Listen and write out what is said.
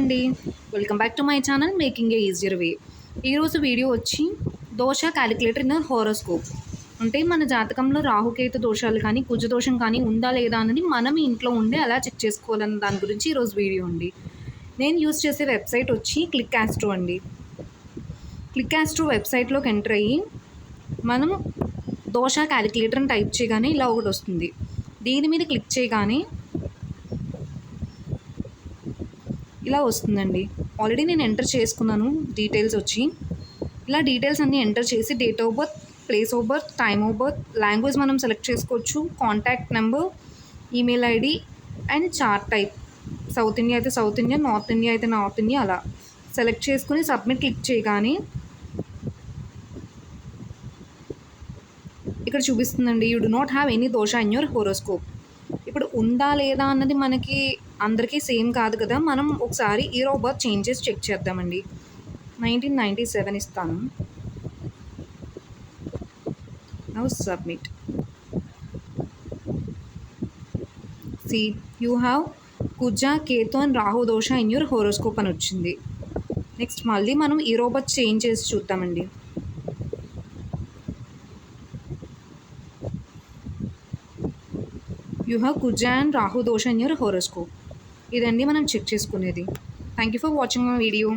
అండి. Welcome back to my channel making a easier way. ఈరోజు video వచ్చి దోష క్యాలిక్యులేటర్ ఇన్ హోరోస్కోప్. అంటే మన జాతకంలో రాహుకేతు దోషాలు కానీ కుజ దోషం కానీ ఉందా లేదా అన్నది మనం ఇంట్లో ఉండి అలా చెక్ చేసుకోవాలన్న దాని గురించి ఈరోజు వీడియో అండి. నేను యూజ్ చేసే వెబ్సైట్ వచ్చి క్లిక్ ఆస్ట్రో అండి. క్లిక్ ఆస్ట్రో వెబ్సైట్లోకి ఎంటర్ అయ్యి మనం దోష క్యాలిక్యులేటర్ని టైప్ చేయగానే ఇలా ఒకటి వస్తుంది. దీని మీద క్లిక్ చేయగానే ఇలా వస్తుందండి. ఆల్రెడీ నేను ఎంటర్ చేసుకున్నాను డీటెయిల్స్ వచ్చి. ఇలా డీటెయిల్స్ అన్నీ ఎంటర్ చేసి date of birth, place of birth, time of birth, language మనం సెలెక్ట్ చేసుకోవచ్చు, contact number, email ID and chart type. South India అయితే సౌత్ ఇండియా, నార్త్ ఇండియా అయితే నార్త్ ఇండియా అలా సెలెక్ట్ చేసుకుని సబ్మిట్ క్లిక్ చేయగానే ఇక్కడ చూపిస్తుందండి you do not have any dosha in your horoscope. ఇప్పుడు ఉందా లేదా అన్నది మనకి అందరికీ సేమ్ కాదు కదా. మనం ఒకసారి ఇయర్ ఆఫ్ బర్త్ చేంజ్ చేసి చెక్ చేద్దామండి. 1997 ఇస్తాను. Now submit. See you have Kuja Ketu and Rahu దోష ఇన్ యువర్ హోరోస్కోప్ అని వచ్చింది. నెక్స్ట్ మళ్ళీ మనం ఇయర్ ఆఫ్ బర్త్ చేంజ్ చేసి చూద్దామండి. You have Kuja and Rahu దోష ఇన్ యువర్ హోరోస్కోప్. ఇదండి మనం చెక్ చేసుకునేది. Thank you for watching my video.